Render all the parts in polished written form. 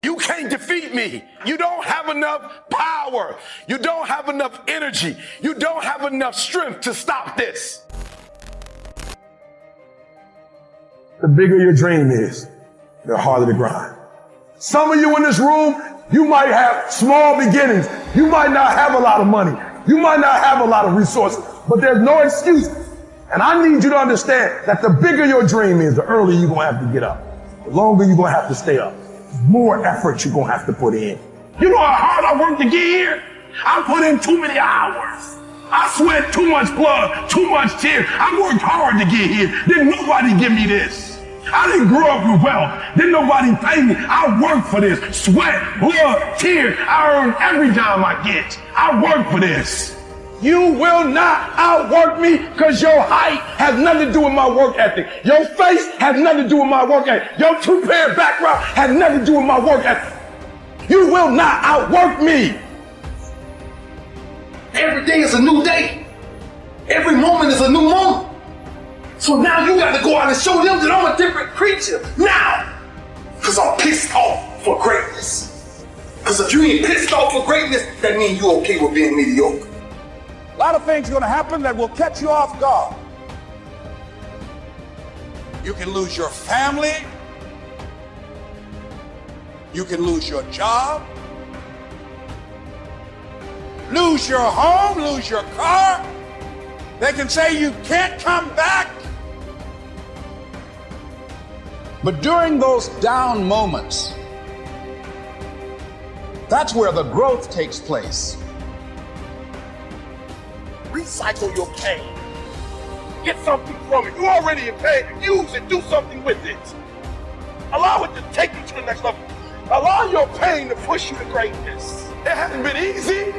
You can't defeat me. You don't have enough power. You don't have enough energy. You don't have enough strength to stop this. The bigger your dream is, the harder the grind. Some of you in this room, you might have small beginnings. You might not have a lot of money. You might not have a lot of resources, but there's no excuse. And I need you to understand that the bigger your dream is, the earlier you're going to have to get up. The longer you're going to have to stay up. The more effort you're going to have to put in. You know how hard I worked to get here? I put in too many hours. I sweat too much blood, too much tears. I worked hard to get here. Didn't nobody give me this. I didn't grow up with wealth. Didn't nobody pay me. I worked for this. Sweat, blood, tears. I earn every dime I get. I work for this. You will not outwork me because your height has nothing to do with my work ethic. Your face has nothing to do with my work ethic. Your two-parent background has nothing to do with my work ethic. You will not outwork me. Every day is a new day. Every moment is a new moment. So now you got to go out and show them that I'm a different creature now. Because I'm pissed off for greatness. Because if you ain't pissed off for greatness, that means you okay with being mediocre. A lot of things are going to happen that will catch you off guard. You can lose your family. You can lose your job. Lose your home, lose your car. They can say you can't come back. But during those down moments, that's where the growth takes place. Recycle your pain. Get something from it. You're already in pain. Use it. Do something with it. Allow it to take you to the next level. Allow your pain to push you to greatness. It hasn't been easy.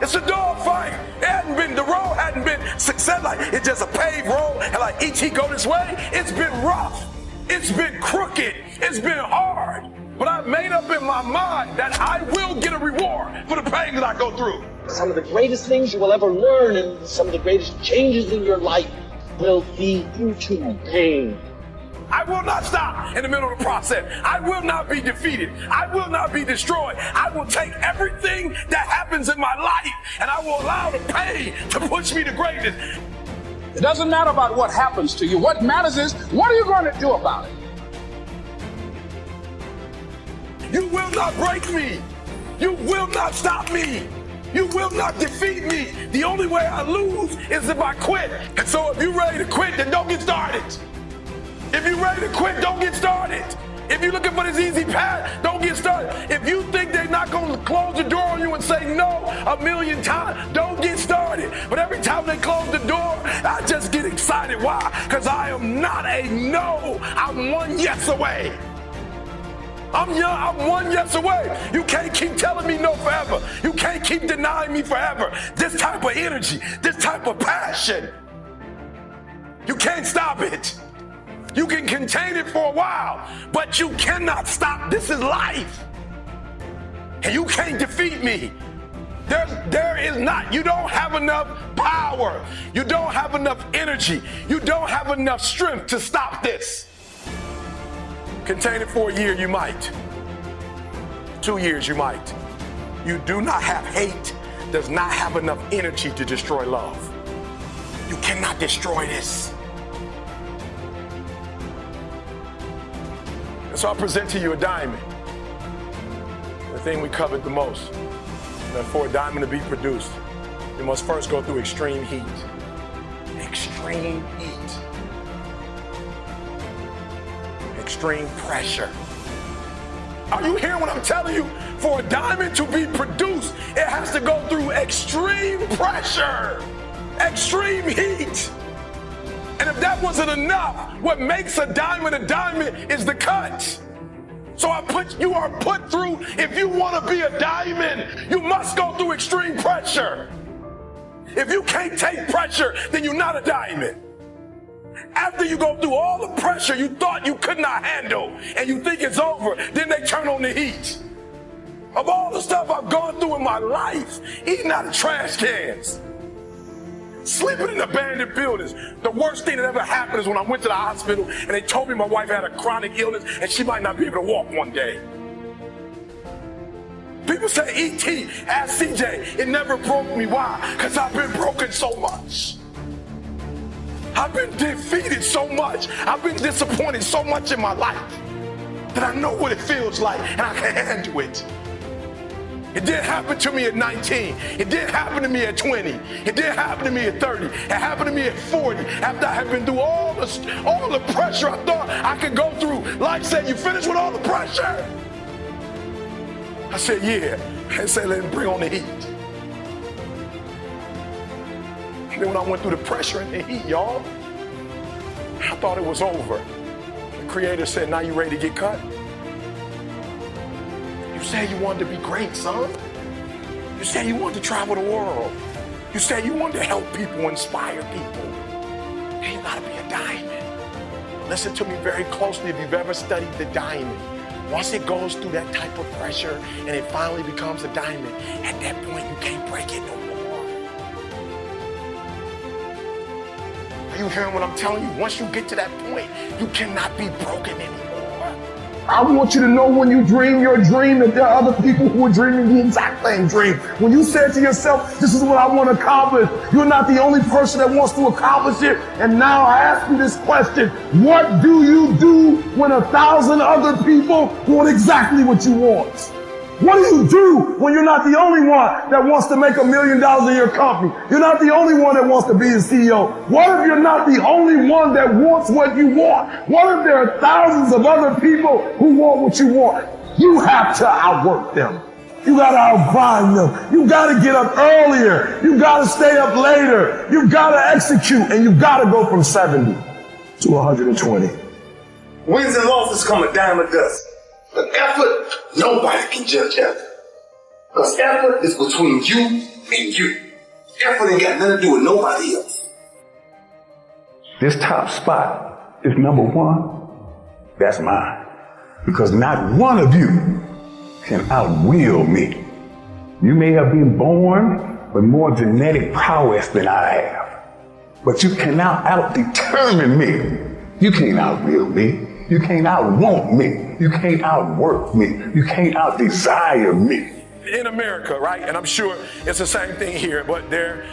It's a dog fight. The road hadn't been success. Like it's just a paved road and like E.T. go this way. It's been rough. It's been crooked. It's been hard. But I've made up in my mind that I will get a reward for the pain that I go through. Some of the greatest things you will ever learn and some of the greatest changes in your life will be due to pain. I will not stop in the middle of the process. I will not be defeated. I will not be destroyed. I will take everything that happens in my life and I will allow the pain to push me to greatness. It doesn't matter about what happens to you. What matters is, what are you going to do about it? You will not break me. You will not stop me. You will not defeat me. The only way I lose is if I quit. And so if you're ready to quit, then don't get started. If you're ready to quit, don't get started. If you're looking for this easy path, don't get started. If you think they're not going to close the door on you and say no a million times, don't get started. But every time they close the door, I just get excited. Why? Because I am not a no. I'm one yes away. I'm young, I'm one yes away. You can't keep telling me no forever. You can't keep denying me forever. This type of energy, this type of passion, you can't stop it. You can contain it for a while, but you cannot stop. This is life. And you can't defeat me. There is not. You don't have enough power. You don't have enough energy. You don't have enough strength to stop this. Contain it for a year, you might. 2 years, you might. You do not have hate, does not have enough energy to destroy love. You cannot destroy this. And so I present to you a diamond. The thing we covet the most. And for a diamond to be produced, it must first go through extreme heat. Extreme heat. Extreme pressure. Are you hearing what I'm telling you? For a diamond to be produced, it has to go through extreme pressure, extreme heat. And if that wasn't enough, what makes a diamond is the cut. So you are put through, if you want to be a diamond, you must go through extreme pressure. If you can't take pressure, then you're not a diamond. After you go through all the pressure you thought you could not handle and you think it's over, then they turn on the heat. Of all the stuff I've gone through in my life, eating out of trash cans, sleeping in abandoned buildings. The worst thing that ever happened is when I went to the hospital and they told me my wife had a chronic illness and she might not be able to walk one day. people say, E.T., ask CJ, it never broke me. Why? Because I've been broken so much. I've been defeated so much. I've been disappointed so much in my life that I know what it feels like and I can handle it. It didn't happen to me at 19. It didn't happen to me at 20. It didn't happen to me at 30. It happened to me at 40 after I had been through all the pressure I thought I could go through. Life said, you finished with all the pressure? I said, yeah. I said, let him bring on the heat. And then when I went through the pressure and the heat, y'all, I thought it was over. The Creator said, now you ready to get cut? You said you wanted to be great, son. You said you wanted to travel the world. You said you wanted to help people, inspire people. Then you gotta be a diamond. Listen to me very closely if you've ever studied the diamond. Once it goes through that type of pressure and it finally becomes a diamond, at that point you can't break it no more. Are you hearing what I'm telling you? Once you get to that point, you cannot be broken anymore. I want you to know when you dream your dream that there are other people who are dreaming the exact same dream. When you said to yourself, this is what I want to accomplish, you're not the only person that wants to accomplish it. And now I ask you this question, what do you do when 1,000 other people want exactly what you want? What do you do when you're not the only one that wants to make $1 million in your company? You're not the only one that wants to be a CEO. What if you're not the only one that wants what you want? What if there are thousands of other people who want what you want? You have to outwork them. You got to outgrind them. You got to get up earlier. You got to stay up later. You got to execute, and you got to go from 70 to 120. Wins and losses come a dime a dozen. But effort, nobody can judge effort. Because effort is between you and you. Effort ain't got nothing to do with nobody else. This top spot is number one. That's mine. Because not one of you can outwill me. You may have been born with more genetic prowess than I have. But you cannot out-determine me. You can't outwill me. You can't outwant me. You can't outwork me. You can't outdesire me. In America, right? And I'm sure it's the same thing here, but they're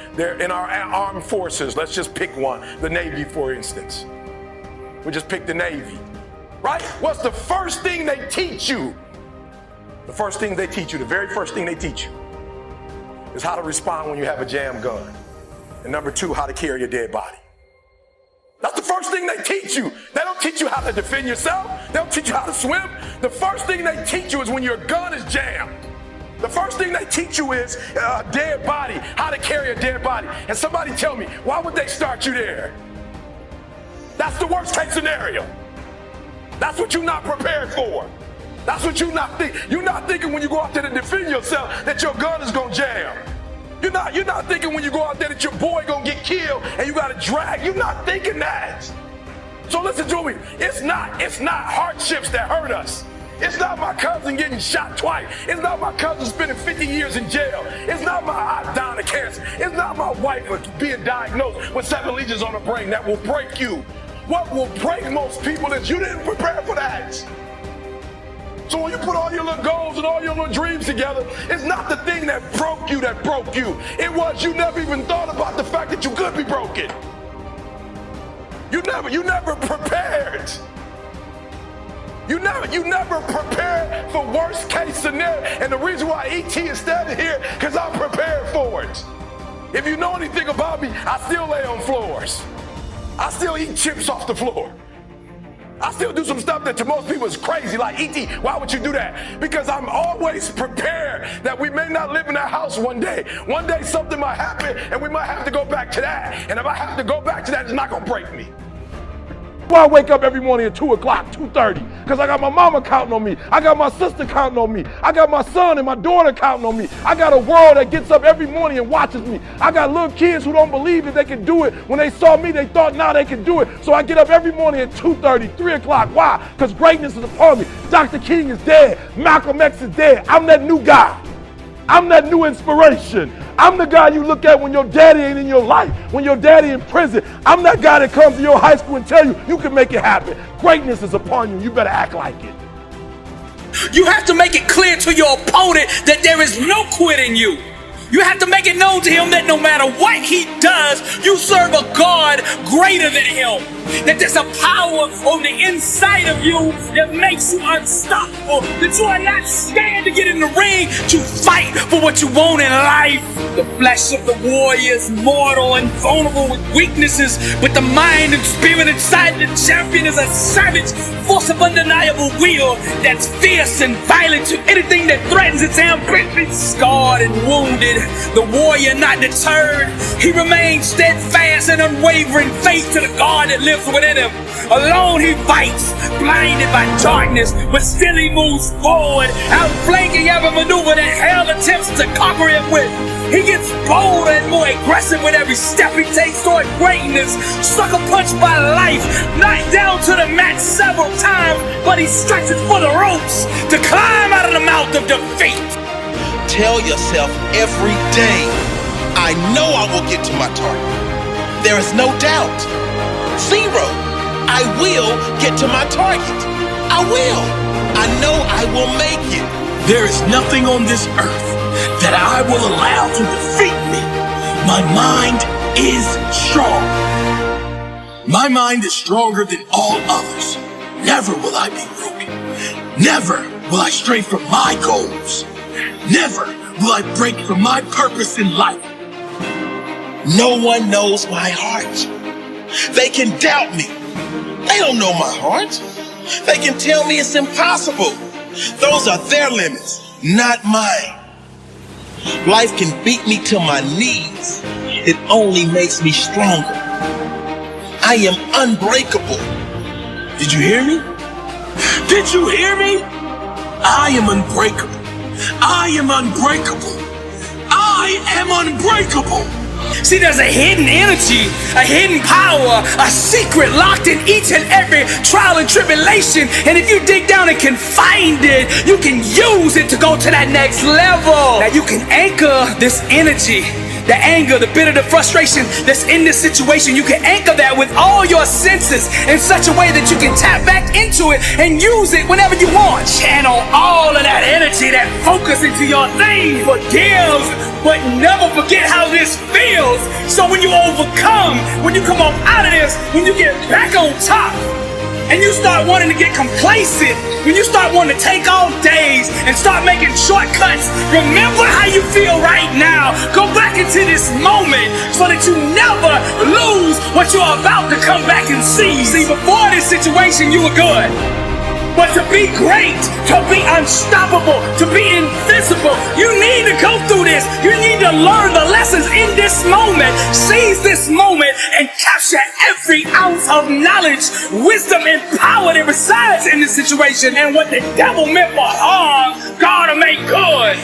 in our armed forces. Let's just pick one. The Navy, for instance. We just pick the Navy, right? What's the first thing they teach you? The first thing they teach you, the very first thing they teach you is how to respond when you have a jam gun. And number two, how to carry a dead body. That's the first thing they teach you. They don't teach you how to defend yourself. They don't teach you how to swim. The first thing they teach you is when your gun is jammed. The first thing they teach you is a dead body, how to carry a dead body. And somebody tell me, why would they start you there? That's the worst case scenario. That's what you're not prepared for. That's what you're not thinking. You're not thinking when you go out there to defend yourself that your gun is going to jam. You're not thinking when you go out there that your boy gonna get killed and you gotta drag. You're not thinking that. So listen to me. It's not hardships that hurt us. It's not my cousin getting shot twice. It's not my cousin spending 50 years in jail. It's not my aunt dying of cancer. It's not my wife being diagnosed with 7 lesions on her brain that will break you. What will break most people is you didn't prepare for that. So when you put all your little goals and all your little dreams together, it's not the thing that broke you. It was you never even thought about the fact that you could be broken. You never prepared. You never prepared for worst case scenario. And the reason why E.T. is standing here, because I'm prepared for it. If you know anything about me, I still lay on floors. I still eat chips off the floor. I still do some stuff that to most people is crazy, like E.T., why would you do that? Because I'm always prepared that we may not live in that house one day. One day something might happen and we might have to go back to that. And if I have to go back to that, it's not gonna break me. Well, I wake up every morning at 2 o'clock, 2:30, because I got my mama counting on me. I got my sister counting on me. I got my son and my daughter counting on me. I got a world that gets up every morning and watches me. I got little kids who don't believe that they can do it. When they saw me, they thought now they can do it. So I get up every morning at 2:30, 3 o'clock. Why? Because greatness is upon me. Dr. King is dead. Malcolm X is dead. I'm that new guy. I'm that new inspiration. I'm the guy you look at when your daddy ain't in your life, when your daddy in prison. I'm that guy that comes to your high school and tell you, you can make it happen. Greatness is upon you. You better act like it. You have to make it clear to your opponent that there is no quit in you. You have to make it known to him that no matter what he does, you serve a God greater than him. That there's a power on the inside of you that makes you unstoppable. That you are not scared to get in the ring to fight for what you want in life. The flesh of the warrior is mortal and vulnerable with weaknesses, but the mind and spirit inside the champion is a savage force of undeniable will that's fierce and violent to anything that threatens its ambition. Scarred and wounded, the warrior not deterred. He remains steadfast and unwavering faith to the God that lives within him. Alone he fights, blinded by darkness, but still he moves forward, outflanking every maneuver that hell attempts to conquer him with. He gets bolder and more aggressive with every step he takes toward greatness. Sucker punched by life, knocked down to the mat several times, but he stretches for the ropes to climb out of the mouth of defeat. Tell yourself every day, I know I will get to my target. There is no doubt. Zero. I will get to my target. I will. I know I will make it. There is nothing on this earth that I will allow to defeat me. My mind is strong. My mind is stronger than all others. Never will I be broken. Never will I stray from my goals. Never will I break from my purpose in life. No one knows my heart. They can doubt me. They don't know my heart. They can tell me it's impossible. Those are their limits, not mine. Life can beat me to my knees. It only makes me stronger. I am unbreakable. Did you hear me? Did you hear me? I am unbreakable. I am unbreakable. I am unbreakable. See, there's a hidden energy, a hidden power, a secret locked in each and every trial and tribulation. And if you dig down and can find it, you can use it to go to that next level. Now you can anchor this energy, the anger, the bitter, the frustration that's in this situation. You can anchor that with all your senses in such a way that you can tap back into it and use it whenever you want. Channel all of that energy, that focus into your thing. Forgive, but never forget how this feels. So when you overcome, when you come up out of this, when you get back on top, and you start wanting to get complacent, when you start wanting to take off days and start making shortcuts, remember how you feel right now. Go back into this moment so that you never lose what you're about to come back and see. See, before this situation, you were good. But to be great, to be unstoppable, to be invincible, you need to go through this. You need to learn the lessons in this moment. Seize this moment and capture every ounce of knowledge, wisdom, and power that resides in this situation. And what the devil meant for harm, God will make good.